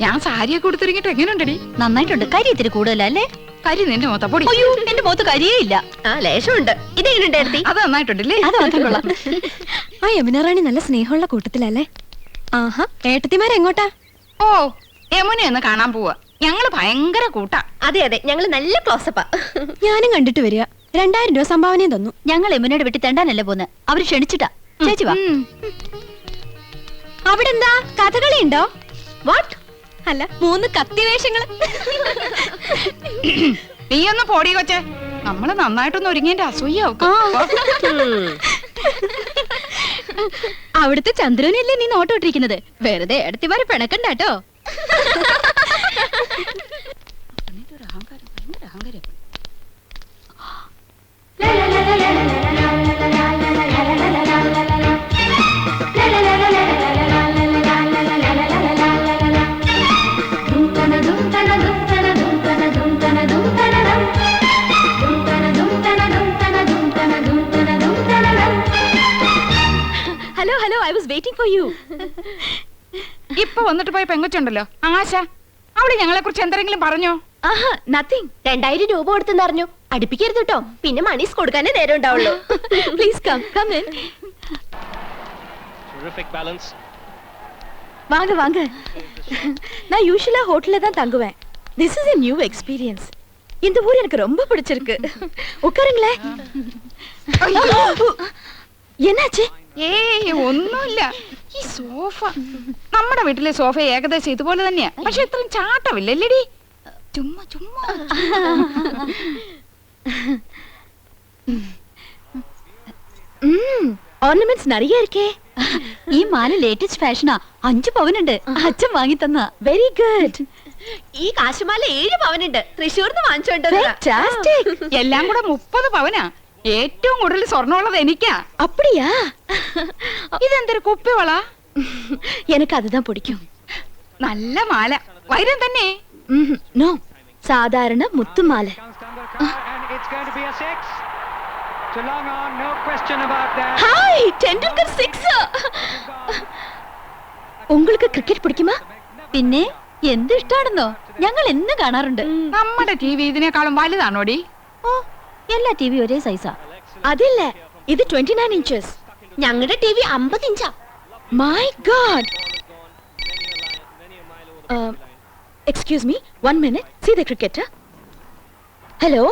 ഞാൻ സാരിയൊക്കെ കൊടുത്തിറങ്ങിട്ട് എങ്ങനെയുണ്ടടി? നന്നായിട്ടുണ്ട്. കരി ഇത്തിരി കൂടുതലല്ലേ? കരി നിന്റെ മൊത്തം പൊടി. അയ്യോ, എന്റെ മുഖത്ത് കരിയേ ഇല്ല. ലേശമുണ്ട്. ഇതെങ്ങനെയുണ്ടായിരുന്നു? അത് നന്നായിട്ടുണ്ടല്ലേ? അത് മാത്രം കൊള്ളാം. ആ യമുന റാണി നല്ല സ്നേഹമുള്ള കൂട്ടത്തിലല്ലേ? ആഹാ, ഏട്ടത്തിമാരെങ്ങോട്ടാ? ഓ, യമുനയൊന്ന് കാണാൻ പോവാ. ഞങ്ങള് ഭയങ്കര കൂട്ടാ. അതെ അതെ, ഞങ്ങള് നല്ല ക്ലോസപ്പാ. ഞാനും കണ്ടിട്ട് വരിക. 2000 രൂപ സംഭാവനയും തന്നു. ഞങ്ങൾ യമുനയുടെ വീട്ടിൽ തെണ്ടാനല്ലേ പോന്ന്. അവര് ക്ഷണിച്ചിട്ടാ. ചേച്ചി വാ. അവിടെ എന്താ കഥകളി ഉണ്ടോ? വാട്ട്? അല്ല, 3 കത്തിവേഷങ്ങള്. നീ ഒന്ന് പോടി കൊച്ചേ. നമ്മള് നന്നായിട്ടൊന്ന് ഒരുങ്ങിന്റെ അസൂയാവും. അവിടുത്തെ ചന്ദ്രനല്ലേ നീ നോട്ടോട്ടിരിക്കുന്നത്? വെറുതെ ഏടത്തിമാരെ പിണക്കണ്ടാട്ടോ. Hello hello, I was waiting for you. ഇപ്പൊ വന്നിട്ട് പോയ പെങ്കൊച്ചുണ്ടല്ലോ ആശ, അവിടെ ഞങ്ങളെ കുറിച്ച് എന്തെങ്കിലും പറഞ്ഞോ? ആഹാ, നത്തിങ്. 2000 രൂപ കൊടുത്തെന്ന് അറിഞ്ഞു. അടുപ്പിക്കരുത് കേട്ടോ, പിന്നെ മണീസ് കൊടുക്കാനേ നേരം ഉണ്ടാവുള്ളൂ. Please come in. வாங்க வாங்க. நான் யூசுவலா ஹோட்டல்ல தான் தங்குவேன். This is a new experience. இந்த ஊர் எனக்கு ரொம்ப பிடிச்சிருக்கு. உட்காருங்களே. என்னாச்சு? ഏയ് ഒന്നുമില്ല. ഈ സോഫ, നമ്മുടെ വീട്ടിലെ സോഫ ഏകദേശം ഇതുപോലെ തന്നെയാ. പക്ഷെ ഇത്രയും ചാട്ടമില്ലല്ലേടി. ചുമ്മാ ചുമ്മാ. ഓർണമെന്റ്സ് நிறைய இருக்கே. ഈ മാല ലേറ്റസ്റ്റ് ഫാഷനാ. 5 പവനുണ്ട്. അച്ഛൻ വാങ്ങി തന്ന. Very good. ഈ കാശുമാല 7 പവനുണ്ട്. തൃശ്ശൂർന്ന് വാങ്ങിച്ചോണ്ട് Fantastic. എല്ലാം കൂടെ 30 പവനാ. ഏറ്റവും കൂടുതൽ സ്വർണ്ണമുള്ളത് എനിക്കാ. அப்படியா? ഇതെന്തൊരു കുപ്പിവള? எனக்கு அதுதான் பிடிக்கும். നല്ല മാല, വൈരം തന്നെ. നോ, സാധാരണ മുത്തുമാല. ഹായ്, ടെണ്ടുൽക്കർ 6. உங்களுக்கு ക്രിക്കറ്റ് പിടിക്കുമാ? പിന്നെ എന്ത് ഇഷ്ടാണെന്നോ. ഞങ്ങൾ എന്ന് കാണാറുണ്ട്. നമ്മുടെ ടിവി ഇതിനേക്കാളും വലുതാണോടി? ഓ, എല്ലാ ടിവി ഒരേ സൈസാ. അതില്ല, ഇത് 29 inches. ഞങ്ങളുടെ ടി വി 50 ഇഞ്ചാ. My God. Excuse me, 1 minute. See the cricketer. Hello.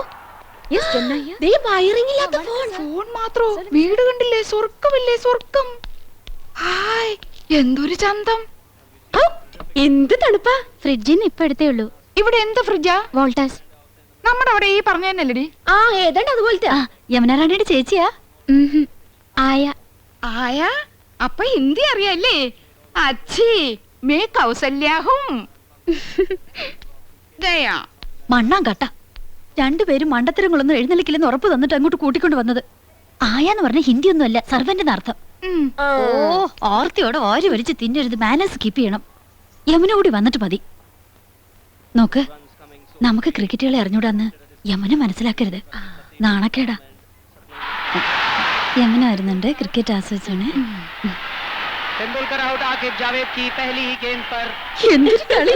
Yes, Jamna here. They wiring ഇല്ലാത്ത ഫോൺ. ഫോൺ മാത്രോ? വീട് കണ്ടില്ലേ? സ്വർഗമില്ലേ? സ്വർഗം. ഹായ്, എന്തൊരു ചന്തം. എന്ത് തണുപ്പാ. ഫ്രിഡ്ജിന് ഇപ്പൊ എടുത്തേ ഉള്ളൂ. ഇവിടെ എന്ത് ഫ്രിഡ്ജാ? വോൾട്ടാസ്. നമ്മുടെ അവിടെ ഈ പറഞ്ഞ തന്നെയല്ലേടി? ആ, ഏതാണ്ട് അതുപോലത്തെ. ആ, യമുന റാണിയുടെ ചേച്ചിയാ. ആയ. ആയ, അപ്പൊ ഹിന്ദി അറിയാല്ലേ? അച്ഛി മേ കൗസല്യാഹും. ജയ മണ്ണാൻ കട്ട. രണ്ടുപേരും മണ്ടത്തരങ്ങളൊന്നും എഴുന്നള്ളിക്കില്ലെന്ന് ഉറപ്പ് തന്നിട്ട് അങ്ങോട്ട് കൂട്ടിക്കൊണ്ട് വന്നത്. ആയാന്ന് പറഞ്ഞ ഹിന്ദി ഒന്നും അല്ല, സർവന്റിന് അർത്ഥം. ഓ, ഓർത്തിയോടെ ഓരി വരിച്ച് തിന്നരുത്. മാനേഴ്സ് കീപ്പ് ചെയ്യണം. യമുന കൂടി വന്നിട്ട് മതി. നോക്ക്, നമുക്ക് ക്രിക്കറ്റുകളെ അറിഞ്ഞൂടാന്ന് യമുന മനസ്സിലാക്കരുത്. നാണക്കേടാ. യമുന വരുന്നുണ്ട്. ക്രിക്കറ്റ് ആസ്വദിച്ചാണ്. तेंदुलकर आउट आकिब जावेद की पहली ही गेंद पर। എന്തൊരു കളി.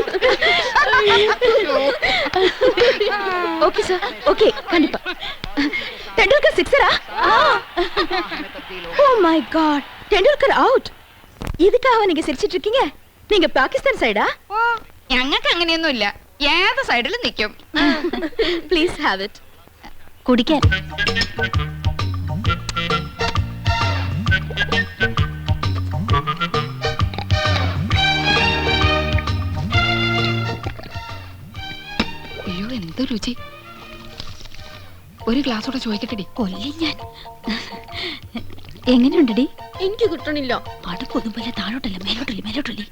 ഓക്കേ സർ, ഓക്കേ, കണ്ടിപ്പാ. ടെണ്ടുൽക്കർ സിക്സറാ? Oh my god, Tendulkar out. இதுக்காக நீங்க சிரிச்சிட்டு இருக்கீங்க? நீங்க பாகிஸ்தான் சைடா? ഓ, ഞങ്ങൾക്ക് അങ്ങനെയൊന്നുമില്ല. ഏത് സൈഡിലും നിൽക്കും. Please have it. കുടിക്കാൻ. അയ്യോ, എന്ത് രുചി. ഒരു ഗ്ലാസ് കൂടെ ചോദിക്കട്ടെടി. കൊല്ലി ഞാൻ. എങ്ങനെയുണ്ടടി? എനിക്ക് കിട്ടണില്ല. അടുപ്പൊന്നും പോലെ താഴോട്ടല്ല, മേലോട്ടല്ലേ, മേലോട്ടല്ലേ.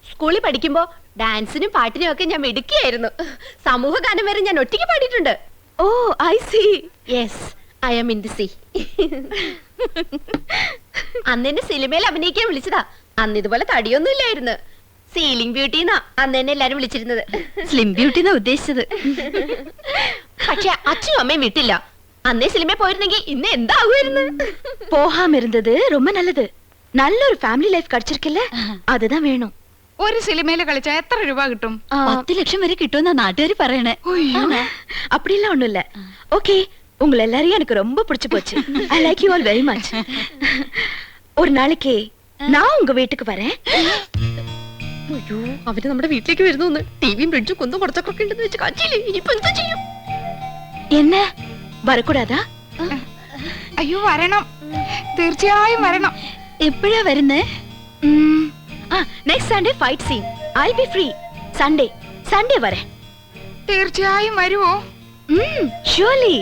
സ്കൂളിൽ പഠിക്കുമ്പോ ഡാൻസിനും പാട്ടിനും ഒക്കെ ഞാൻ മിടുക്കിയായിരുന്നു. സമൂഹ ഗാനം വരെ ഞാൻ ഒറ്റയ്ക്ക് പാടിയിട്ടുണ്ട്. Oh, I see. Yes, I am in the sea. അന്ന് എന്നെ സിനിമയിൽ അഭിനയിക്കാൻ വിളിച്ചതാ. അന്ന് ഇതുപോലെ തടിയൊന്നും ഇല്ലായിരുന്നു. സീലിംഗ് ബ്യൂട്ടിന്നാ അന്ന് എന്നെ എല്ലാരും വിളിച്ചിരുന്നത്. സ്ലിം ബ്യൂട്ടി എന്നാ ഉദ്ദേശിച്ചത്. പക്ഷെ അച്ഛനും അമ്മയും വിട്ടില്ല. അന്നേ സിനിമ പോയിരുന്നെങ്കിൽ ഇന്ന് എന്താകുമായിരുന്നു? போகாம இருந்தது ரொம்ப நல்லது. நல்ல ஒரு ஃபேமிலி லைஃப் கிடைச்சிருக்குல்ல, அதுதான் வேணும். ഒരു സിനിമയിൽ കളിച്ചാ എത്ര രൂപ കിട്ടും? 10 ലക്ഷം വരെ കിട്ടുമെന്നാ നാട്ടുകാർ പറയണേ. அப்படிலாம் ஒண்ணும் இல்ல. ஓகே, உங்களை எல்லாரையும் எனக்கு ரொம்ப பிடிச்சு போச்சு. I like you all very much. ஒரு நாளைக்கு நான் உங்க வீட்டுக்கு வரேன். അയ്യോ, അവര് നമ്മുടെ വീട്ടിലേക്ക് വരുന്നു. ടിവിയും ഫ്രിഡ്ജും കുന്നും കുറച്ചൊക്കെ ഉണ്ടെന്ന് വെച്ച് കാച്ചില്ലേ, ഇനിയിപ്പോ എന്താ ചെയ്യും? என்ன வரக்கூடாதா? അയ്യോ വരണം, തീർച്ചയായും വരണം. എപ്പോഴാ വരുന്നേ? Next Sunday fight scene. I'll be free. Sunday வரேன். തീർച്ചയായും വരുവോ? surely.